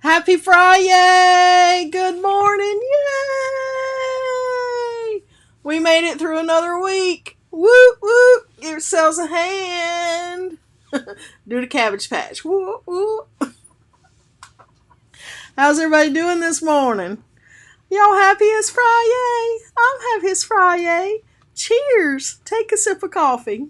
Happy Friday! Good morning! Yay! We made it through another week. Whoop whoop! Give yourselves a hand. Do the Cabbage Patch. Whoop whoop! How's everybody doing this morning? Y'all happy it's Friday? I'm happy it's Friday. Cheers! Take a sip of coffee.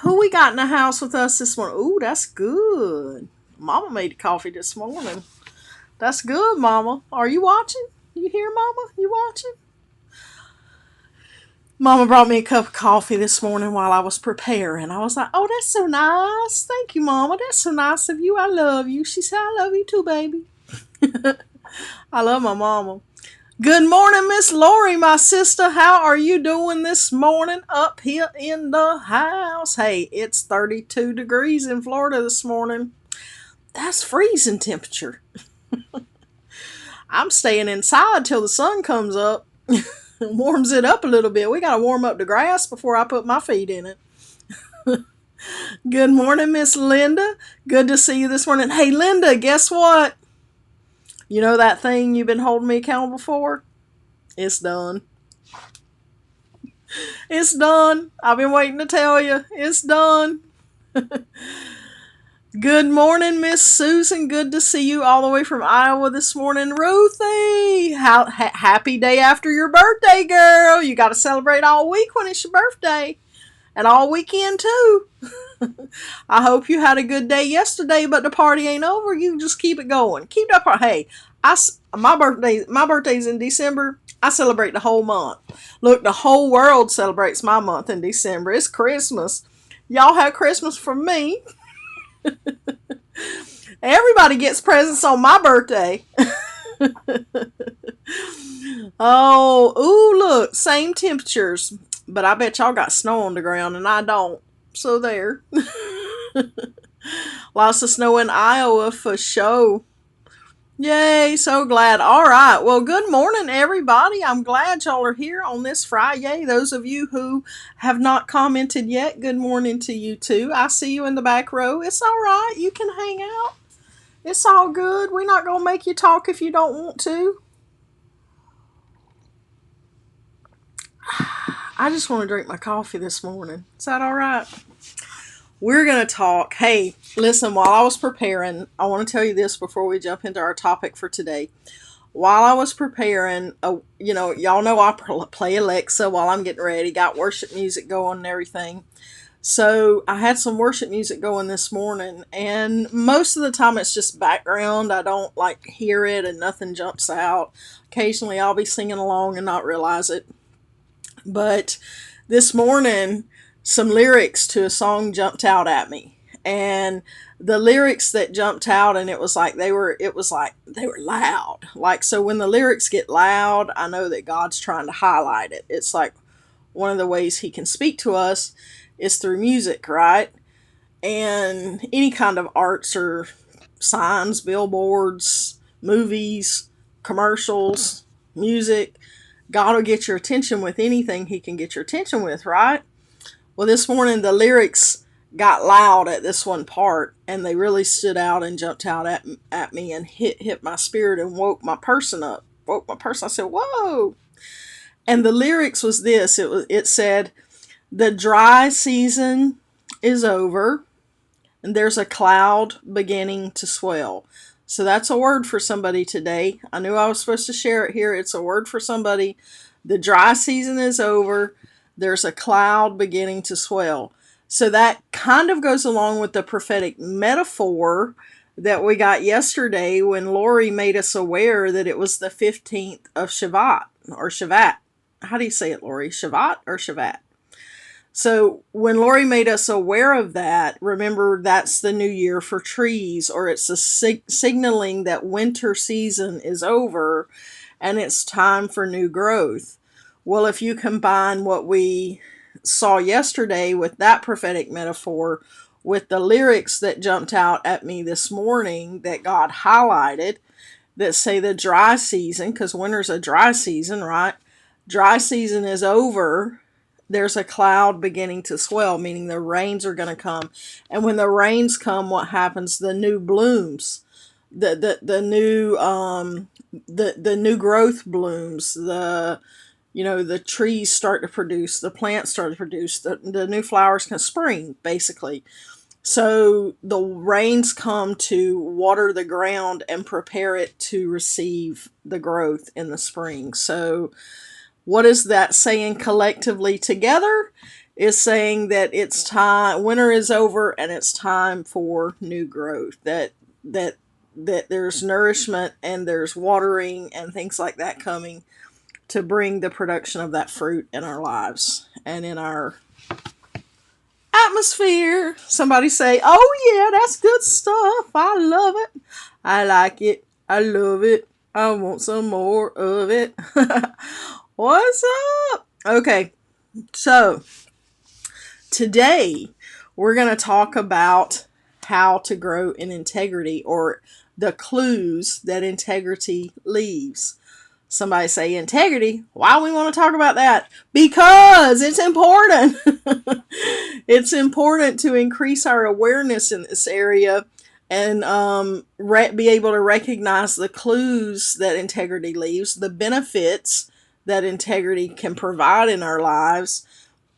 Who we got in the house with us this morning? Ooh, that's good. Mama made the coffee this morning. That's good, Mama. Are you watching? You hear, Mama? You watching? Mama brought me a cup of coffee this morning while I was preparing. I was like, oh, that's so nice. Thank you, Mama. That's so nice of you. I love you. She said, I love you too, baby. I love my mama. Good morning, Miss Lori, my sister. How are you doing this morning up here in the house? Hey, it's 32 degrees in Florida this morning. That's freezing temperature. I'm staying inside till the sun comes up. Warms it up a little bit. We got to warm up the grass before I put my feet in it. Good morning, Miss Linda. Good to see you this morning. Hey, Linda, guess what? You know that thing you've been holding me accountable for? It's done. It's done. I've been waiting to tell you. It's done. Good morning, Miss Susan. Good to see you all the way from Iowa this morning. Ruthie, happy day after your birthday, girl. You got to celebrate all week when it's your birthday. And all weekend, too. I hope you had a good day yesterday, but the party ain't over. You just keep it going. Keep that party. Hey, my birthday's in December. I celebrate the whole month. Look, the whole world celebrates my month in December. It's Christmas. Y'all have Christmas from me. Everybody gets presents on my birthday. Oh, ooh, look, same temperatures. But I bet y'all got snow on the ground and I don't. So there. Lots of snow in Iowa for sure. Yay, so glad. All right, well, good morning, everybody. I'm glad y'all are here on this Friday. Those of you who have not commented yet, good morning to you too. I see you in the back row. It's all right. You can hang out. It's all good. We're not going to make you talk if you don't want to. I just want to drink my coffee this morning. Is that all right? We're going to talk. Hey, listen, while I was preparing, I want to tell you this before we jump into our topic for today. While I was preparing, y'all know I play Alexa while I'm getting ready. Got worship music going and everything. So I had some worship music going this morning, and most of the time it's just background. I don't hear it and nothing jumps out. Occasionally I'll be singing along and not realize it. But this morning, some lyrics to a song jumped out at me. And the lyrics that jumped out, and it was like they were loud. So when the lyrics get loud, I know that God's trying to highlight it. It's like one of the ways he can speak to us is through music, right? And any kind of arts or signs, billboards, movies, commercials, music. God will get your attention with anything he can get your attention with, right? Well, this morning the lyrics got loud at this one part, and they really stood out and jumped out at me and hit my spirit and woke my person up. I said, whoa. And the lyrics was this. It said, the dry season is over, and there's a cloud beginning to swell. So that's a word for somebody today. I knew I was supposed to share it here. It's a word for somebody. The dry season is over. There's a cloud beginning to swell. So that kind of goes along with the prophetic metaphor that we got yesterday when Lori made us aware that it was the 15th of Shavat or Shavat. How do you say it, Lori? Shavat or Shavat? So when Lori made us aware of that, remember that's the new year for trees, or it's a signaling that winter season is over and it's time for new growth. Well, if you combine what we saw yesterday with that prophetic metaphor with the lyrics that jumped out at me this morning that God highlighted that say the dry season, because winter's a dry season, right? Dry season is over. there's a cloud beginning to swell, meaning the rains are going to come. And when the rains come, what happens? The new blooms, the new the new growth blooms. The trees start to produce, the plants start to produce, the new flowers can spring, basically. So the rains come to water the ground and prepare it to receive the growth in the spring. So what is that saying collectively together? Is saying that it's time, winter is over and it's time for new growth. That there's nourishment and there's watering and things like that coming to bring the production of that fruit in our lives and in our atmosphere. Somebody say, oh yeah, that's good stuff. I love it. I like it. I love it. I want some more of it. What's up? Okay, so today we're going to talk about how to grow in integrity, or the clues that integrity leaves. Somebody say integrity. Why do we want to talk about that? Because it's important. It's important to increase our awareness in this area and be able to recognize the clues that integrity leaves, the benefits that integrity can provide in our lives.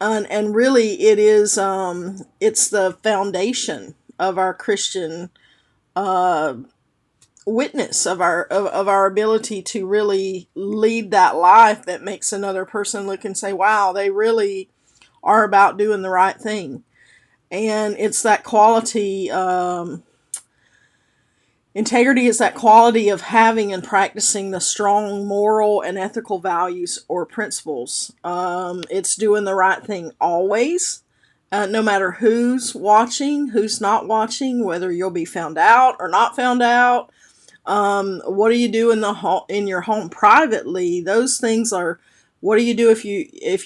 And really it is, it's the foundation of our Christian witness, of our ability to really lead that life that makes another person look and say, wow, they really are about doing the right thing. And it's that quality, integrity is that quality of having and practicing the strong moral and ethical values or principles. It's doing the right thing always, no matter who's watching, who's not watching, whether you'll be found out or not found out. What do you do in your home privately? Those things are, what do you do if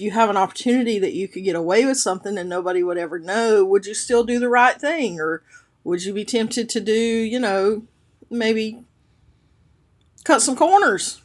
you have an opportunity that you could get away with something and nobody would ever know? Would you still do the right thing, or would you be tempted to do, maybe cut some corners,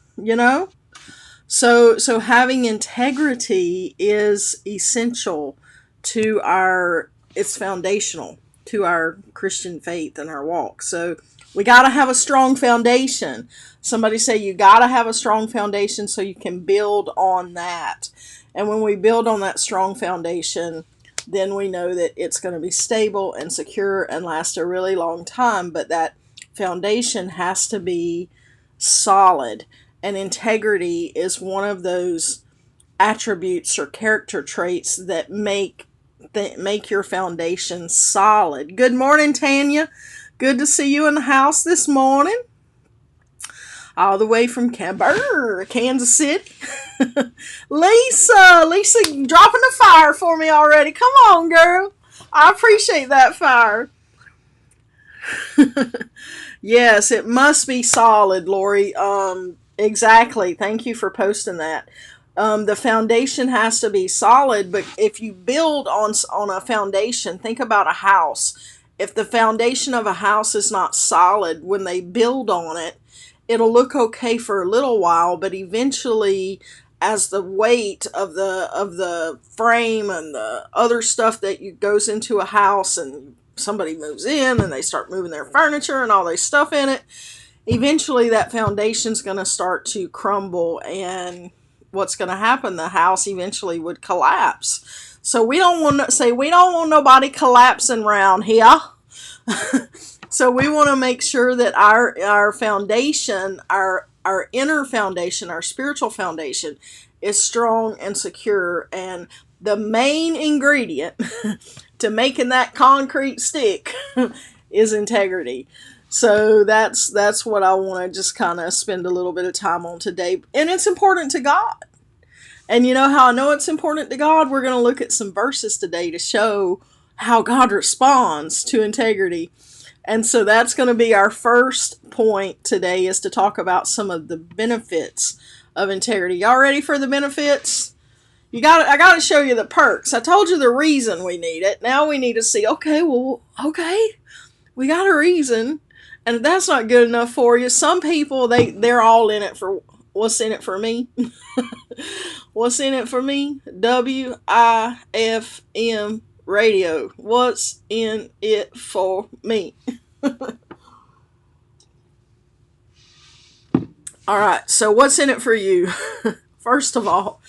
So having integrity is essential it's foundational to our Christian faith and our walk. So we got to have a strong foundation. Somebody say you got to have a strong foundation so you can build on that. And when we build on that strong foundation, then we know that it's going to be stable and secure and last a really long time. But that foundation has to be solid. And integrity is one of those attributes or character traits that make your foundation solid. Good morning, Tanya. Good to see you in the house this morning. All the way from Kansas City. Lisa dropping the fire for me already. Come on, girl. I appreciate that fire. Yes, it must be solid, Lori. Exactly. Thank you for posting that. The foundation has to be solid, but if you build on a foundation, think about a house. If the foundation of a house is not solid, when they build on it, it'll look okay for a little while, but eventually, as the weight of the frame and the other stuff that goes into a house, and somebody moves in and they start moving their furniture and all their stuff in it, eventually that foundation's going to start to crumble, and what's going to happen? The house eventually would collapse. So we don't want nobody collapsing around here. So we want to make sure that our foundation, our inner foundation, our spiritual foundation is strong and secure. And the main ingredient to making that concrete stick is integrity. So that's what I want to just kind of spend a little bit of time on today. And it's important to God. And you know how I know it's important to God? We're going to look at some verses today to show how God responds to integrity. And so that's going to be our first point today, is to talk about some of the benefits of integrity. Y'all ready for the benefits? I got to show you the perks. I told you the reason we need it. Now we need to see, okay, we got a reason. And if that's not good enough for you, some people, they're all in it for What's in it for me? What's in it for me? WIFM radio. What's in it for me? All right, so what's in it for you? First of all,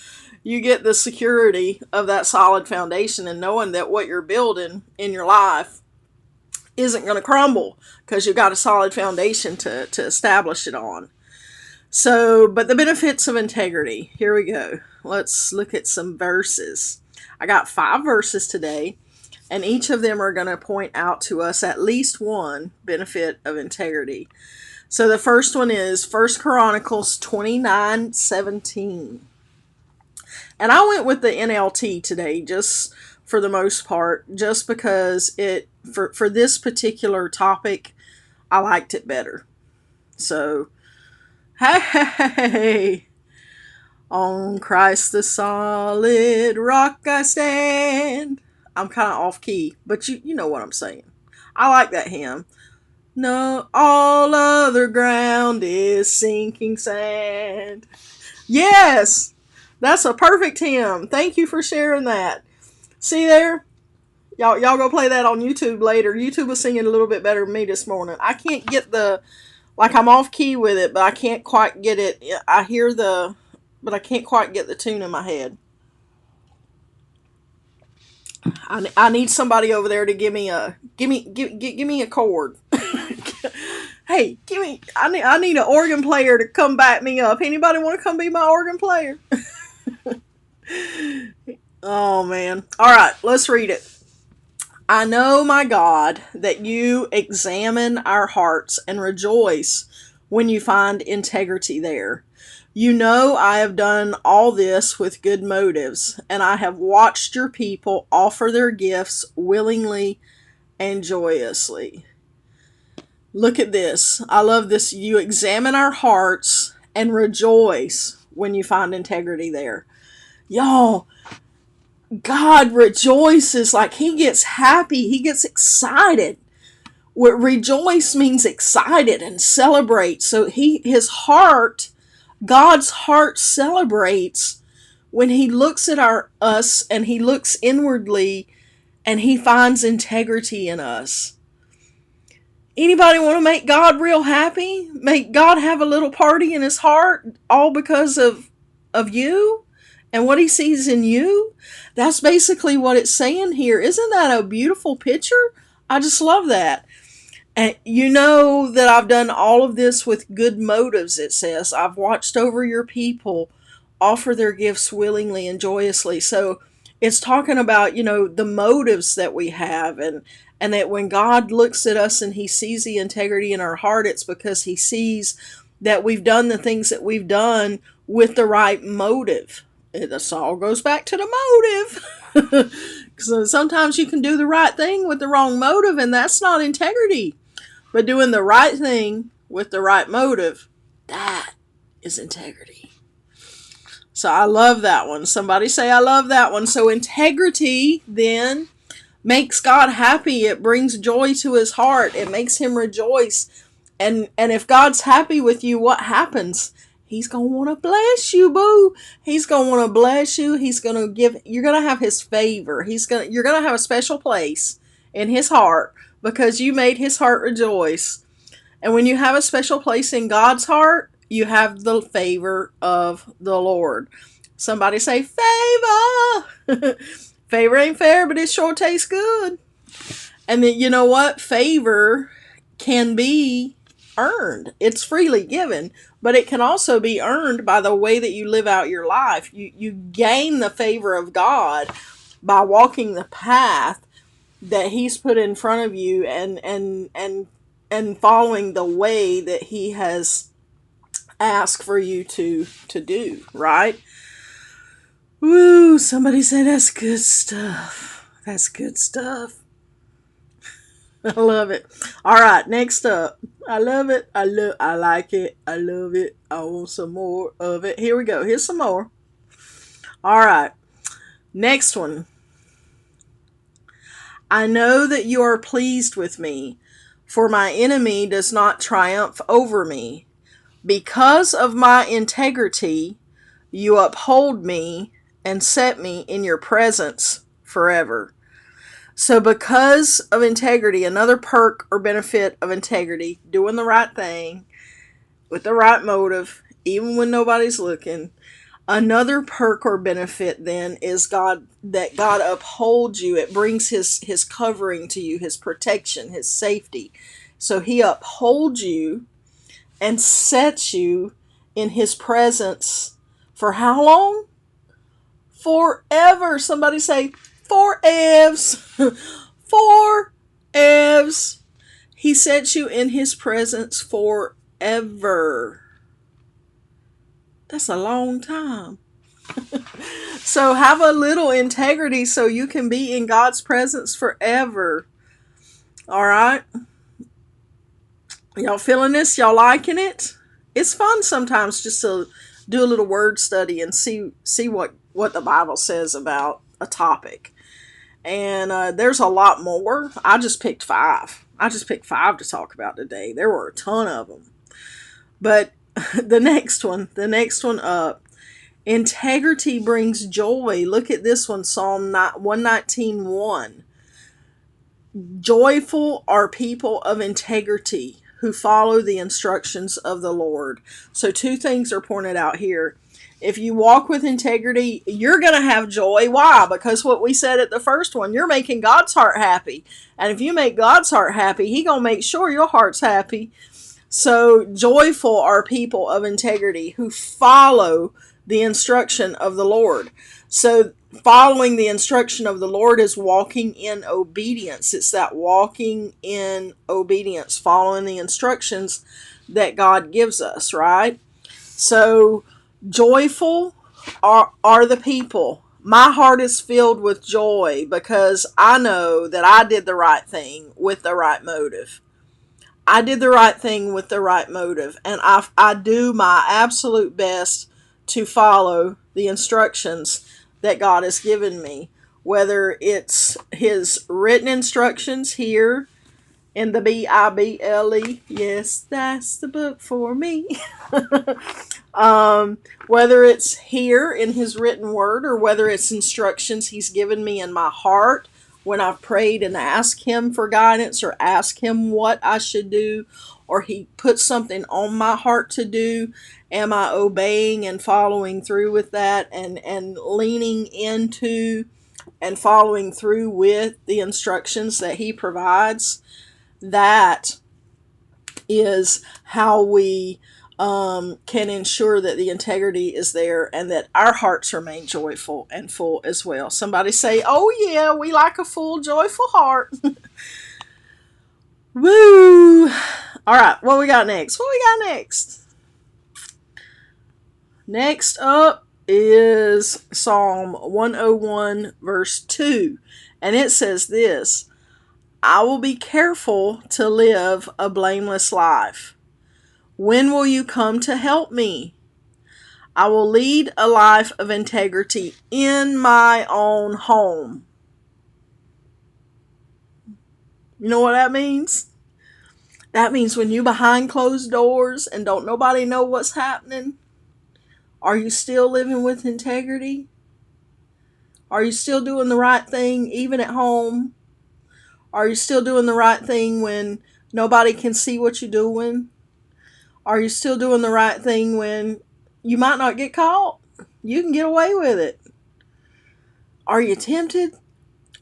you get the security of that solid foundation and knowing that what you're building in your life isn't going to crumble because you've got a solid foundation to establish it on. So, but the benefits of integrity. Here we go. Let's look at some verses. I got 5 verses today, and each of them are going to point out to us at least one benefit of integrity. So the first one is 1 Chronicles 29:17. And I went with the NLT today, just for the most part, just because it for this particular topic, I liked it better. So, hey, on Christ the solid rock I stand. I'm kind of off key, but you know what I'm saying. I like that hymn. No, all other ground is sinking sand. Yes, that's a perfect hymn. Thank you for sharing that. See there? Y'all go play that on YouTube later. YouTube was singing a little bit better than me this morning. I can't get I'm off key with it, but I can't quite get it. I hear but I can't quite get the tune in my head. I need somebody over there to give me a chord. Hey, I need an organ player to come back me up. Anybody want to come be my organ player? Oh man. All right, let's read it. I know, my God, that you examine our hearts and rejoice when you find integrity there. You know I have done all this with good motives, and I have watched your people offer their gifts willingly and joyously. Look at this. I love this. You examine our hearts and rejoice when you find integrity there. Y'all, God rejoices, like he gets happy. He gets excited. What rejoice means excited and celebrate. So God's heart celebrates when he looks at us and he looks inwardly and he finds integrity in us. Anybody want to make God real happy? Make God have a little party in his heart all because of you and what he sees in you? That's basically what it's saying here. Isn't that a beautiful picture? I just love that. And you know that I've done all of this with good motives, it says. I've watched over your people offer their gifts willingly and joyously. So it's talking about, the motives that we have and that when God looks at us and he sees the integrity in our heart, it's because he sees that we've done the things that we've done with the right motive. This all goes back to the motive. Because sometimes you can do the right thing with the wrong motive, and that's not integrity. But doing the right thing with the right motive, that is integrity. So I love that one. Somebody say, I love that one. So integrity then makes God happy. It brings joy to his heart. It makes him rejoice. And if God's happy with you, what happens? He's going to want to bless you, boo. He's going to want to bless you. You're going to have his favor. You're going to have a special place in his heart because you made his heart rejoice. And when you have a special place in God's heart, you have the favor of the Lord. Somebody say favor. Favor ain't fair, but it sure tastes good. And then you know what? Favor can be earned. It's freely given, but it can also be earned by the way that you live out your life. You gain the favor of God by walking the path that he's put in front of you and following the way that he has asked for you to do, right? Woo, somebody say that's good stuff. That's good stuff. I love it. All right, next up. I love it. I like it. I love it. I want some more of it. Here we go. Here's some more. All right. Next one. I know that you are pleased with me, for my enemy does not triumph over me. Because of my integrity, you uphold me and set me in your presence forever. So because of integrity, another perk or benefit of integrity, doing the right thing with the right motive, even when nobody's looking, another perk or benefit then is God upholds you. It brings his covering to you, his protection, his safety. So he upholds you and sets you in his presence for how long? Forever. Somebody say forevs. Forevs. He sets you in his presence forever. That's a long time. So have a little integrity so you can be in God's presence forever. All right? Y'all feeling this? Y'all liking it? It's fun sometimes just to do a little word study and see what the Bible says about a topic. And there's a lot more. I just picked 5. I just picked 5 to talk about today. There were a ton of them. But the next one up. Integrity brings joy. Look at this one, Psalm 119:1. Joyful are people of integrity who follow the instructions of the Lord. So 2 things are pointed out here. If you walk with integrity, you're going to have joy. Why? Because what we said at the first one, you're making God's heart happy. And if you make God's heart happy, He's going to make sure your heart's happy. So joyful are people of integrity who follow the instruction of the Lord. So following the instruction of the Lord is walking in obedience. It's that walking in obedience, following the instructions that God gives us, right? So joyful are the people. My heart is filled with joy because I know that I did the right thing with the right motive. I did the right thing with the right motive, and I do my absolute best to follow the instructions that God has given me, whether it's His written instructions here in the Bible. Yes, that's the book for me. Whether it's here in His written word or whether it's instructions He's given me in my heart when I've prayed and asked Him for guidance or asked Him what I should do, or He puts something on my heart to do. Am I obeying and following through with that and leaning into and following through with the instructions that He provides? That is how we can ensure that the integrity is there and that our hearts remain joyful and full as well. Somebody say, oh yeah, we like a full, joyful heart. Woo! All right, what we got next? Next up is Psalm 101 verse 2. And it says this: I will be careful to live a blameless life. When will you come to help me? I will lead a life of integrity in my own home. You know what that means? That means when you behind closed doors and don't nobody know what's happening, are you still living with integrity? Are you still doing the right thing even at home? Are you still doing the right thing when nobody can see what you're doing? Are you still doing the right thing when you might not get caught? You can get away with it. Are you tempted?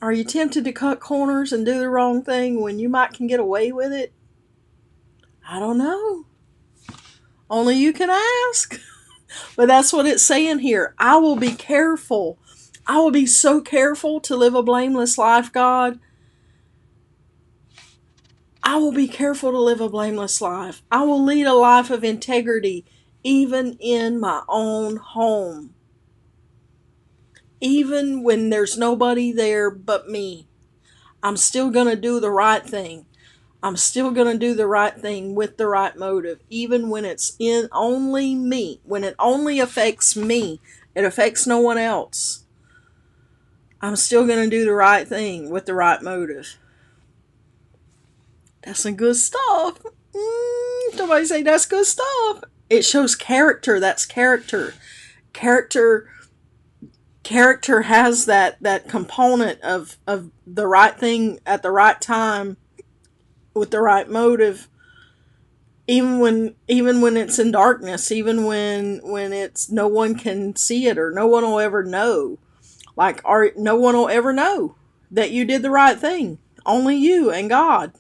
Are you tempted to cut corners and do the wrong thing when you might can get away with it? I don't know. Only you can ask. But that's what it's saying here. I will be careful. I will be so careful to live a blameless life, God. I will be careful to live a blameless life. I will lead a life of integrity, even in my own home. Even when there's nobody there but me, I'm still going to do the right thing. I'm still going to do the right thing with the right motive, even when it's in only me, when it only affects me, it affects no one else. I'm still going to do the right thing with the right motive. That's some good stuff. Somebody say that's good stuff. It shows character. That's character. Character character has that component of the right thing at the right time with the right motive, even when it's in darkness, even when it's no one can see it or no one will ever know. Or no one will ever know that you did the right thing. Only you and God.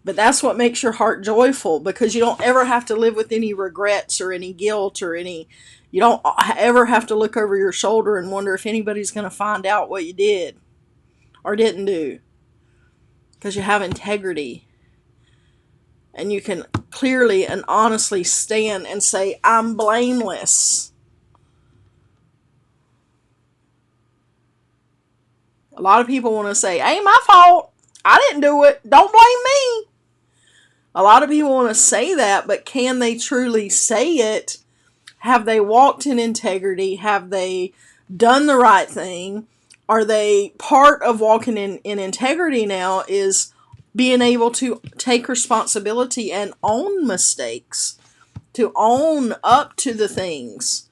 But that's what makes your heart joyful, because you don't ever have to live with any regrets or any guilt or any. You don't ever have to look over your shoulder and wonder if anybody's going to find out what you did or didn't do. Because you have integrity. And you can clearly and honestly stand and say, I'm blameless. A lot of people want to say, ain't my fault. I didn't do it. Don't blame me. A lot of people want to say that, but can they truly say it? Have they walked in integrity? Have they done the right thing? Are they part of walking in integrity now is being able to take responsibility and own mistakes, to own up to the things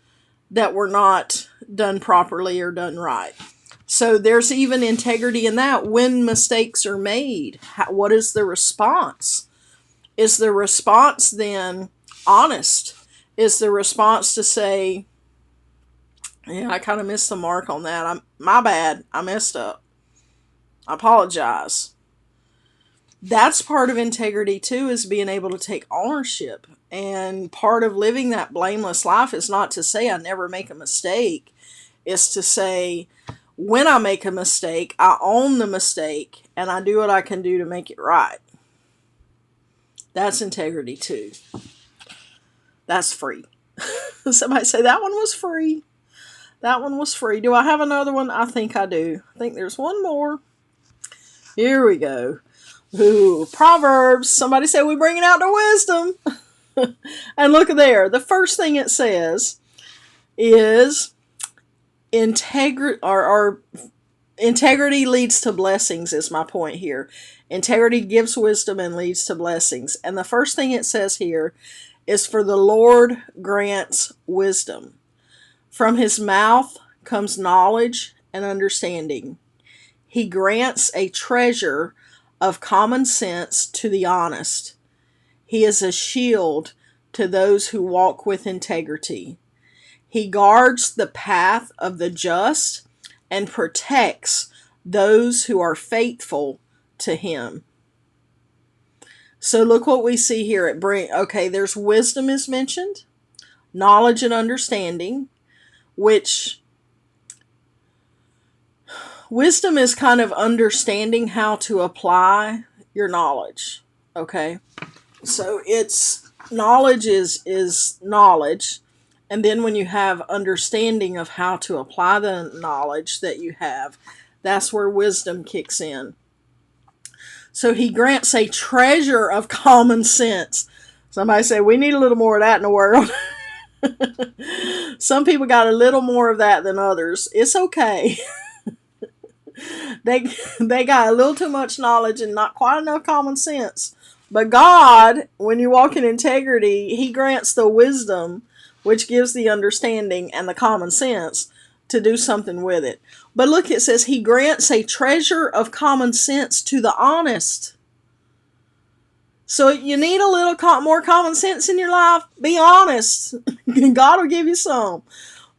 that were not done properly or done right. So there's even integrity in that when mistakes are made. What is the response? Is the response then honest? Is the response to say, yeah, I kind of missed the mark on that. My bad. I messed up. I apologize. That's part of integrity too, is being able to take ownership. And part of living that blameless life is not to say I never make a mistake. It's to say, when I make a mistake, I own the mistake and I do what I can do to make it right. That's integrity too. That's free. Somebody say, that one was free. That one was free. Do I have another one? I think I do. I think there's one more. Here we go. Ooh, Proverbs. Somebody said we're bringing out the wisdom. And look there. The first thing it says is integrity leads to blessings is my point here. Integrity gives wisdom and leads to blessings. And the first thing it says here is, for the Lord grants wisdom. From his mouth comes knowledge and understanding. He grants a treasure of common sense to the honest. He is a shield to those who walk with integrity. He guards the path of the just and protects those who are faithful to him. So look what we see here. There's wisdom is mentioned, knowledge and understanding, which wisdom is kind of understanding how to apply your knowledge. Okay. So it's knowledge is knowledge. And then when you have understanding of how to apply the knowledge that you have, that's where wisdom kicks in. So he grants a treasure of common sense. Somebody say, we need a little more of that in the world. Some people got a little more of that than others. It's okay. They got a little too much knowledge and not quite enough common sense. But God, when you walk in integrity, he grants the wisdom, which gives the understanding and the common sense to do something with it. But look, it says he grants a treasure of common sense to the honest. So you need a little more common sense in your life. Be honest. God will give you some.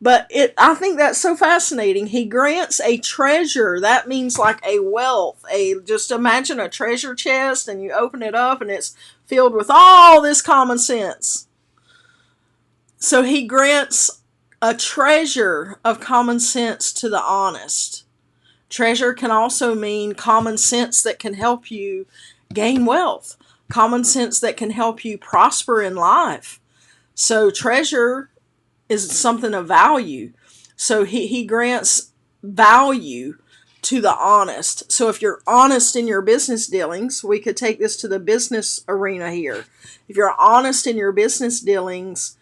But I think that's so fascinating. He grants a treasure. That means like a wealth. Just imagine a treasure chest and you open it up and it's filled with all this common sense. So he grants a treasure of common sense to the honest. Treasure can also mean common sense that can help you gain wealth. Common sense that can help you prosper in life. So treasure is something of value. So he grants value to the honest. So if you're honest in your business dealings, we could take this to the business arena here. If you're honest in your business dealings,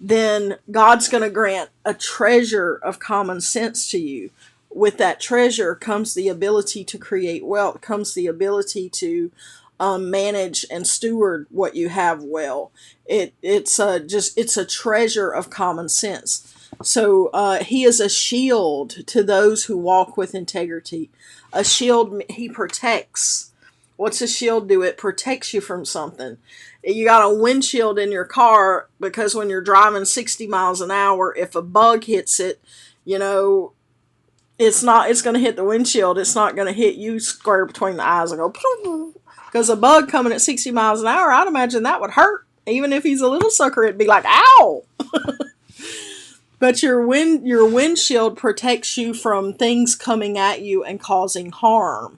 then God's going to grant a treasure of common sense to you. With that treasure comes the ability to create wealth, comes the ability to manage and steward what you have well. It's a treasure of common sense. So he is a shield to those who walk with integrity. A shield, he protects. What's a shield do? It protects you from something. You got a windshield in your car because when you're driving 60 miles an hour, if a bug hits it, it's going to hit the windshield. It's not going to hit you square between the eyes and go, because a bug coming at 60 miles an hour, I'd imagine that would hurt. Even if he's a little sucker, it'd be like, ow! But your windshield protects you from things coming at you and causing harm.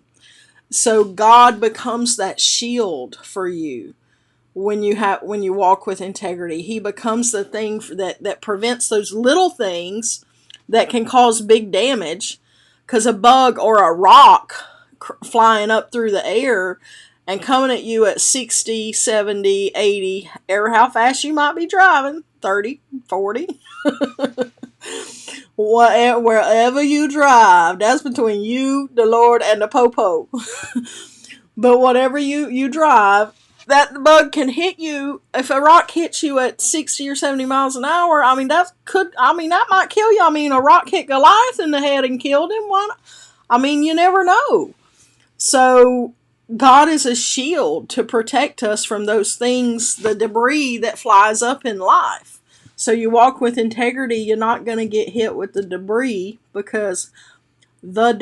So God becomes that shield for you when you walk with integrity. He becomes the thing that prevents those little things that can cause big damage, because a bug or a rock flying up through the air and coming at you at 60, 70, 80, or how fast you might be driving, 30, 40. Wherever you drive, that's between you, the Lord, and the popo. But whatever you drive, that bug can hit you. If a rock hits you at 60 or 70 miles an hour, that might kill you. A rock hit Goliath in the head and killed him. Why not? You never know. So God is a shield to protect us from those things, the debris that flies up in life. So you walk with integrity, you're not going to get hit with the debris, because you're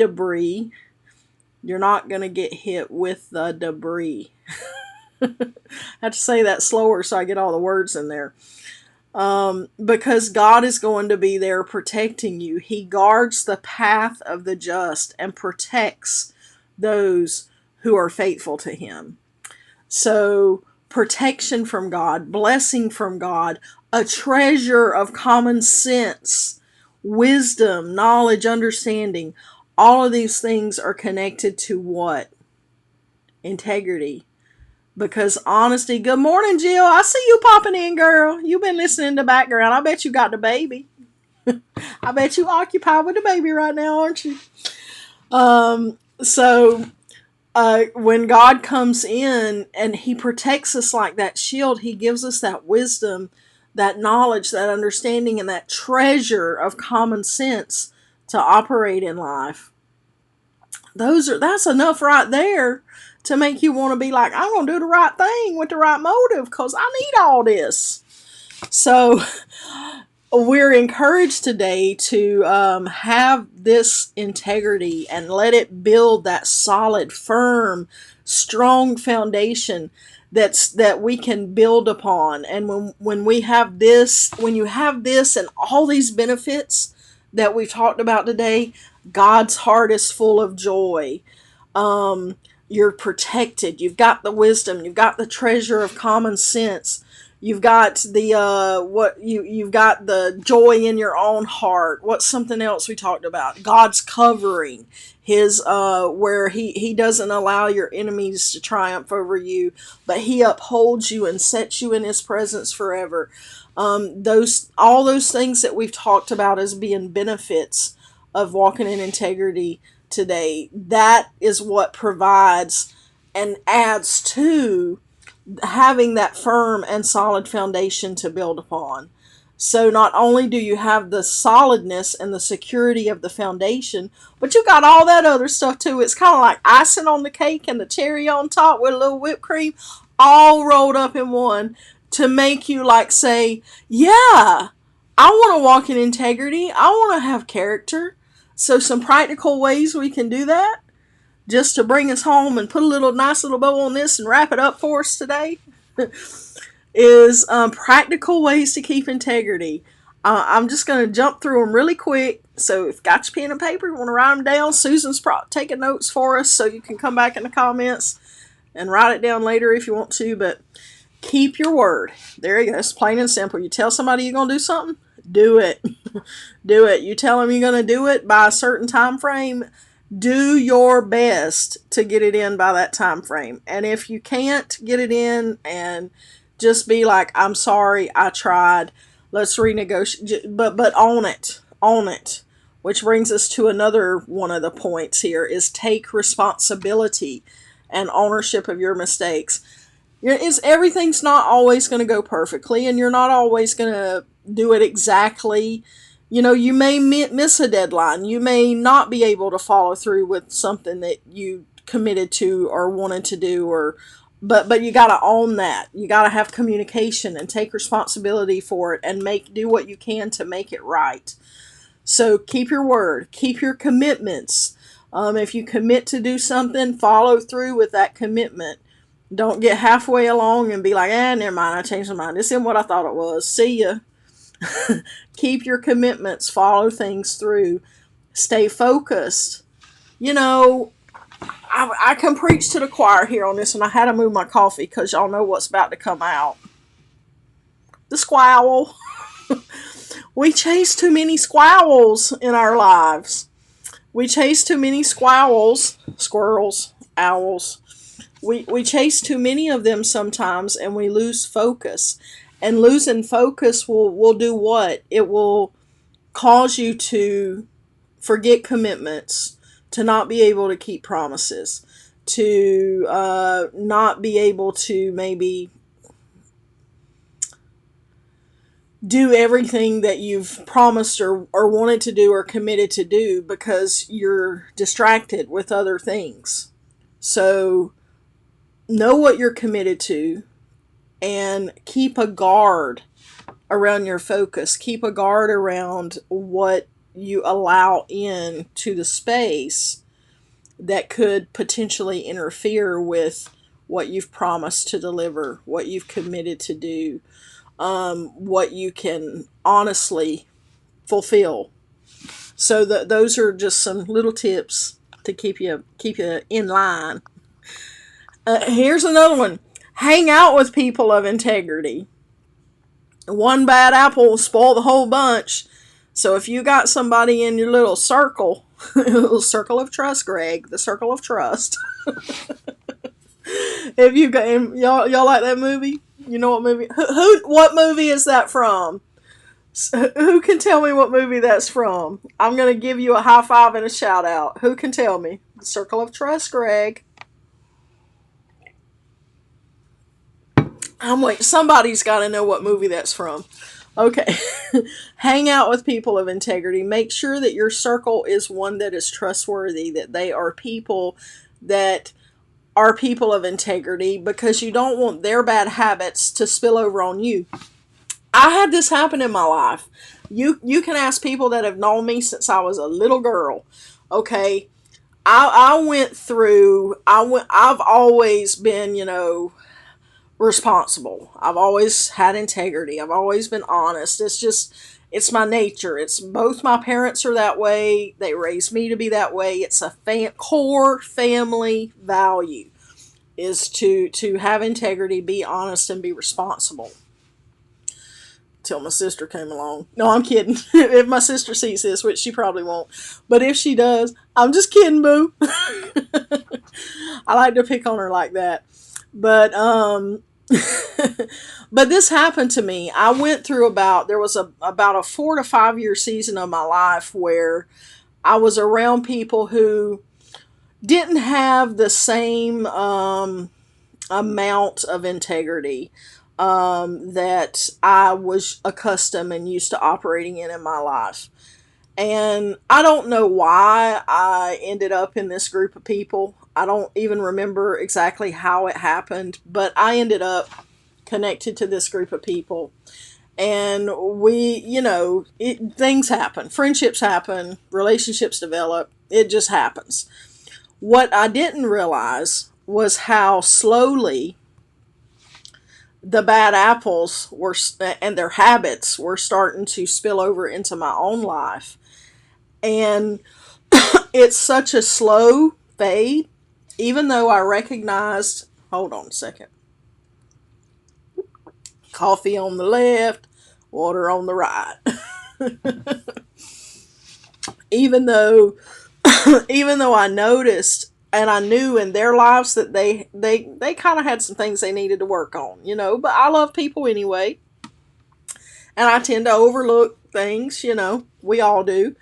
not going to get hit with the debris. I have to say that slower so I get all the words in there. Because God is going to be there protecting you. He guards the path of the just and protects those who are faithful to him. So protection from God, blessing from God, a treasure of common sense, wisdom, knowledge, understanding. All of these things are connected to what? Integrity. Because honesty. Good morning, Jill. I see you popping in, girl. You've been listening in the background. I bet you got the baby. I bet you occupied with the baby right now, aren't you? When God comes in and he protects us like that shield, he gives us that wisdom, that knowledge, that understanding, and that treasure of common sense to operate in life. That's enough right there to make you want to be like, I'm going to do the right thing with the right motive, because I need all this. So we're encouraged today to have this integrity and let it build that solid, firm, strong foundation that we can build upon. And when you have this and all these benefits that we've talked about today, God's heart is full of joy. You're protected. You've got the wisdom. You've got the treasure of common sense. You've got you've got the joy in your own heart. What's something else we talked about? God's covering, his where he doesn't allow your enemies to triumph over you, but he upholds you and sets you in his presence forever. All those things that we've talked about as being benefits of walking in integrity today, that is what provides and adds to having that firm and solid foundation to build upon. So not only do you have the solidness and the security of the foundation, but you got all that other stuff too. It's kind of like icing on the cake and the cherry on top with a little whipped cream, all rolled up in one, to make you say, yeah, I want to walk in integrity. I want to have character. So some practical ways we can do that, just to bring us home and put a nice little bow on this and wrap it up for us today, is practical ways to keep integrity. I'm just going to jump through them really quick. So if you got your pen and paper, you want to write them down, Susan's taking notes for us, so you can come back in the comments and write it down later if you want to. But keep your word. There you go. It's plain and simple. You tell somebody you're going to do something, do it. Do it. You tell them you're going to do it by a certain time frame, do your best to get it in by that time frame. And if you can't get it in, and just be like, I'm sorry, I tried, let's renegotiate, but own it. Which brings us to another one of the points here, is take responsibility. and ownership of your mistakes. Everything's not always going to go perfectly, and you're not always going to do it exactly. You may miss a deadline. You may not be able to follow through with something that you committed to or wanted to do, but you got to own that. You got to have communication and take responsibility for it and do what you can to make it right. So keep your word, keep your commitments. If you commit to do something, follow through with that commitment. Don't get halfway along and be like, never mind, I changed my mind. This isn't what I thought it was. See ya. Keep your commitments, follow things through, stay focused. I can preach to the choir here on this, and I had to move my coffee because y'all know what's about to come out. The squirrel. We chase too many squirrels in our lives. We chase too many squirrels, owls. We chase too many of them sometimes, and we lose focus. And losing focus will do what? It will cause you to forget commitments, to not be able to keep promises, to not be able to maybe do everything that you've promised or wanted to do or committed to do because you're distracted with other things. So know what you're committed to and keep a guard around your focus. Keep a guard around what you allow in to the space that could potentially interfere with what you've promised to deliver, what you've committed to do, what you can honestly fulfill. So those are just some little tips to keep you in line. Here's another one. Hang out with people of integrity. One bad apple will spoil the whole bunch. So if you got somebody in your little circle, little circle of trust, Greg, the circle of trust. If you got y'all like that movie? You know what movie? What movie is that from? Who can tell me what movie that's from? I'm gonna give you a high five and a shout out. Who can tell me? The Circle of Trust, Greg. I'm waiting. Somebody's got to know what movie that's from. Okay. Hang out with people of integrity. Make sure that your circle is one that is trustworthy, that they are people that are people of integrity, because you don't want their bad habits to spill over on you. I had this happen in my life. You can ask people that have known me since I was a little girl. Okay. I've always been, responsible. I've always had integrity. I've always been honest. It's my nature. It's both my parents are that way. They raised me to be that way. It's a core family value is to have integrity, be honest, and be responsible. Till my sister came along. No, I'm kidding. If my sister sees this, which she probably won't, but if she does, I'm just kidding, boo. I like to pick on her like that. But but this happened to me. I went through about a 4 to 5 year season of my life where I was around people who didn't have the same amount of integrity that I was accustomed and used to operating in my life. And I don't know why I ended up in this group of people. I don't even remember exactly how it happened, but I ended up connected to this group of people. And things happen. Friendships happen. Relationships develop. It just happens. What I didn't realize was how slowly the bad apples and their habits were starting to spill over into my own life. And it's such a slow fade, even though I recognized, hold on a second, coffee on the left, water on the right. even though I noticed and I knew in their lives that they kind of had some things they needed to work on, but I love people anyway. And I tend to overlook things, we all do,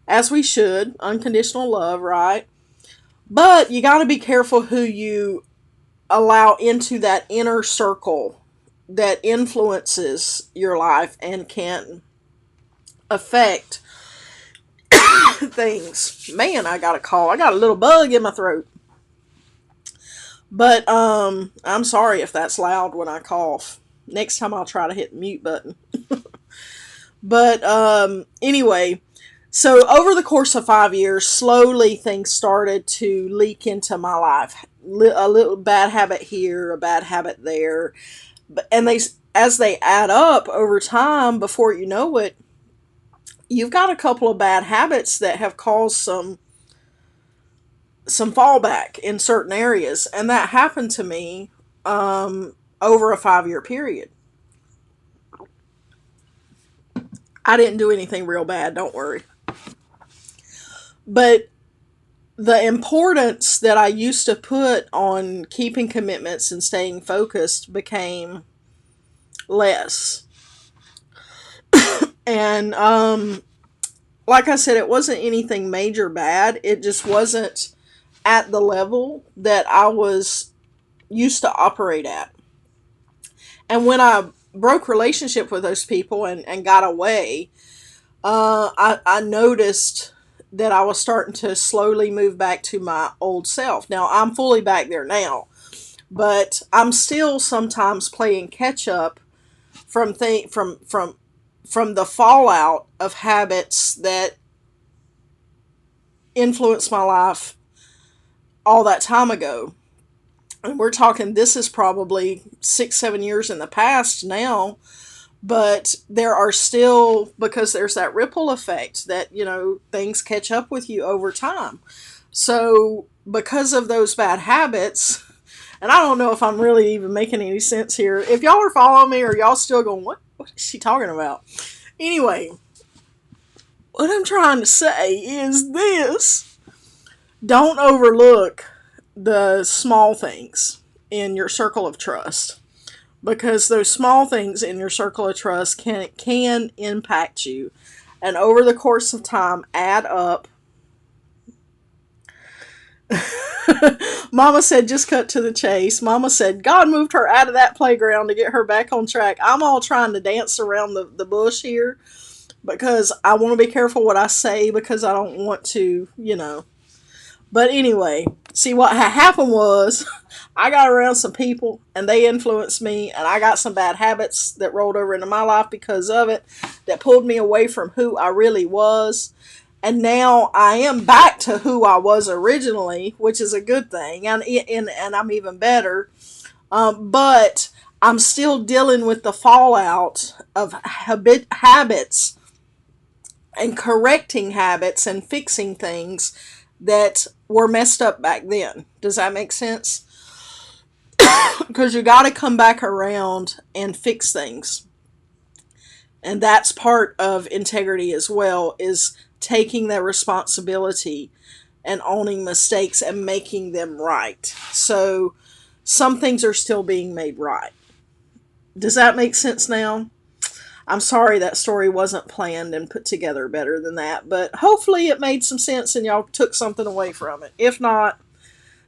as we should. Unconditional love, right? But you got to be careful who you allow into that inner circle that influences your life and can affect things. Man, I got a call. I got a little bug in my throat. But I'm sorry if that's loud when I cough. Next time I'll try to hit the mute button. But anyway, so over the course of 5 years, slowly things started to leak into my life. A little bad habit here, a bad habit there, and as they add up over time, before you know it, you've got a couple of bad habits that have caused some fallback in certain areas, and that happened to me over a 5 year period. I didn't do anything real bad, don't worry. But the importance that I used to put on keeping commitments and staying focused became less. And like I said, it wasn't anything major bad. It just wasn't at the level that I was used to operate at. And when I broke relationship with those people and got away, I noticed that I was starting to slowly move back to my old self. Now I'm fully back there now, but I'm still sometimes playing catch up from the fallout of habits that influenced my life all that time ago. And we're talking, this is probably 6-7 years in the past now, but there are still, because there's that ripple effect that, things catch up with you over time. So because of those bad habits, and I don't know if I'm really even making any sense here. If y'all are following me, or y'all still going, what is she talking about? Anyway, what I'm trying to say is this: don't overlook the small things in your circle of trust, because those small things in your circle of trust can impact you, and over the course of time add up. Mama said, just cut to the chase. Mama said, God moved her out of that playground to get her back on track. I'm all trying to dance around the bush here because I want to be careful what I say, because I don't want to. But anyway, see, what happened was I got around some people and they influenced me, and I got some bad habits that rolled over into my life because of it, that pulled me away from who I really was. And now I am back to who I was originally, which is a good thing, and I'm even better. But I'm still dealing with the fallout of habits, and correcting habits and fixing things that were messed up back then. Does that make sense? Because you got to come back around and fix things. And that's part of integrity as well, is taking that responsibility and owning mistakes and making them right. So some things are still being made right. Does that make sense now? I'm sorry that story wasn't planned and put together better than that, but hopefully it made some sense and y'all took something away from it. If not,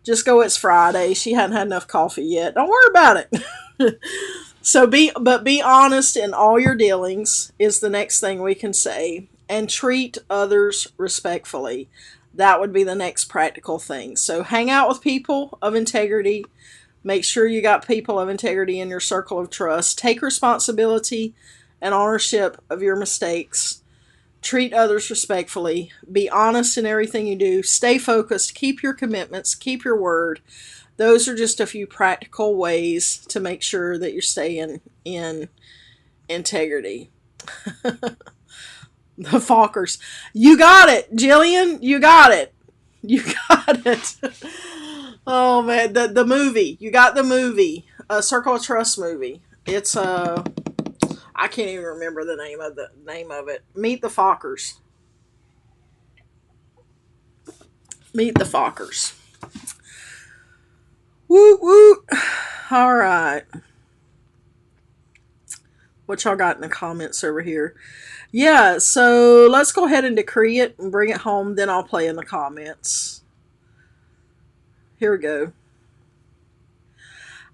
just go, it's Friday. She hadn't had enough coffee yet. Don't worry about it. So be honest in all your dealings is the next thing we can say, and treat others respectfully. That would be the next practical thing. So hang out with people of integrity. Make sure you got people of integrity in your circle of trust. Take responsibility and ownership of your mistakes. Treat others respectfully. Be honest in everything you do. Stay focused. Keep your commitments. Keep your word. Those are just a few practical ways to make sure that you're staying in integrity. The Fockers. You got it, Jillian. You got it. You got it. Oh, man. The movie. You got the movie. A Circle of Trust movie. It's I can't even remember the name of it. Meet the Fockers. Meet the Fockers. Woot woot. All right. What y'all got in the comments over here? Yeah, so let's go ahead and decree it and bring it home. Then I'll play in the comments. Here we go.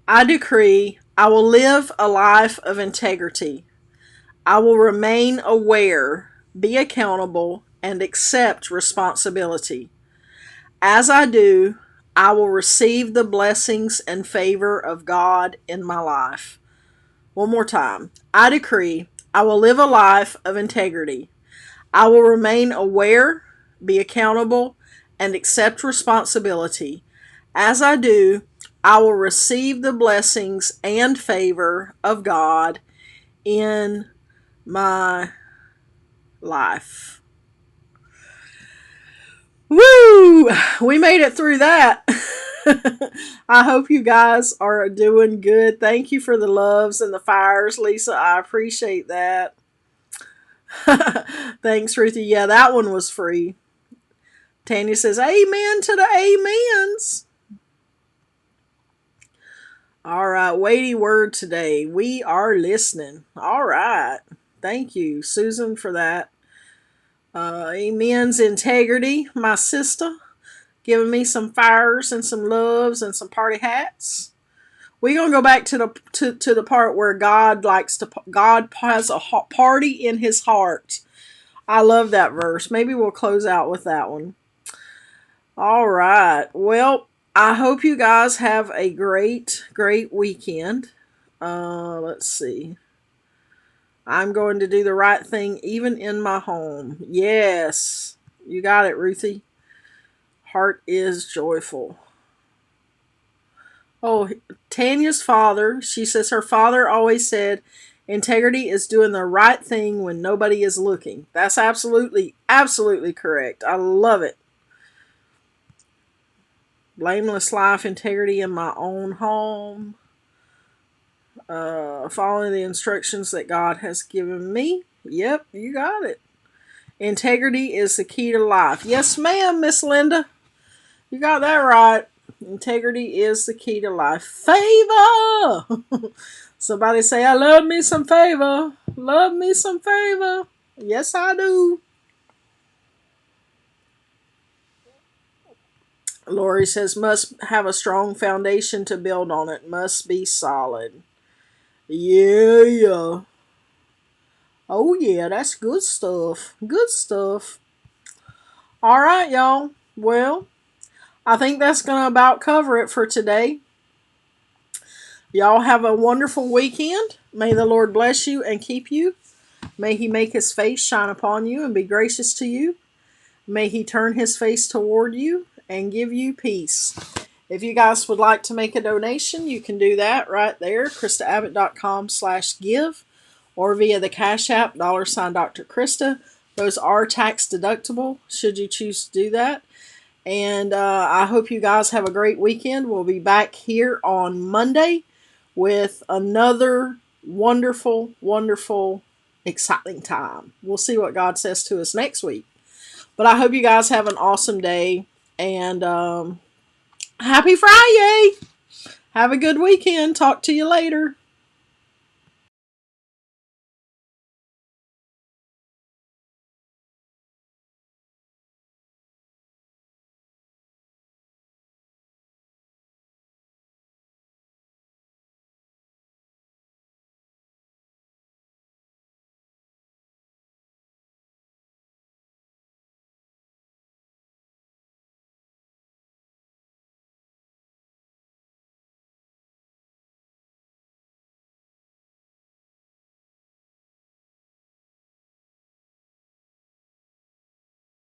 I decree I will live a life of integrity. I will remain aware, be accountable, and accept responsibility. As I do, I will receive the blessings and favor of God in my life. One more time. I decree I will live a life of integrity. I will remain aware, be accountable, and accept responsibility. As I do, I will receive the blessings and favor of God in my life. Woo! We made it through that. I hope you guys are doing good. Thank you for the loves and the fires, Lisa. I appreciate that. Thanks, Ruthie. Yeah, that one was free. Tanya says, amen to the amens. All right, weighty word today. We are listening. All right. Thank you, Susan, for that. Amen's integrity, my sister, giving me some fires and some loves and some party hats. We're gonna go back to the part where God has a party in His heart. I love that verse. Maybe we'll close out with that one. All right. Well, I hope you guys have a great weekend. Let's see. I'm going to do the right thing even in my home. Yes. You got it, Ruthie. Heart is joyful. Oh, Tanya's father, she says her father always said, integrity is doing the right thing when nobody is looking. That's absolutely correct. I love it. Blameless life, integrity in my own home. Following the instructions that God has given me. Yep, you got it. Integrity is the key to life. Yes, ma'am, Miss Linda. You got that right. Integrity is the key to life. Favor! Somebody say, I love me some favor. Love me some favor. Yes, I do. Lori says, must have a strong foundation to build on it. Must be solid. Yeah. Oh, yeah, that's good stuff. Good stuff. All right, y'all. Well, I think that's going to about cover it for today. Y'all have a wonderful weekend. May the Lord bless you and keep you. May He make His face shine upon you and be gracious to you. May He turn His face toward you and give you peace. If you guys would like to make a donation, you can do that right there, KristaAbbott.com/give, or via the Cash App, $ Dr. Krista. Those are tax deductible, should you choose to do that. And I hope you guys have a great weekend. We'll be back here on Monday with another wonderful, exciting time. We'll see what God says to us next week. But I hope you guys have an awesome day. And happy Friday! Have a good weekend. Talk to you later.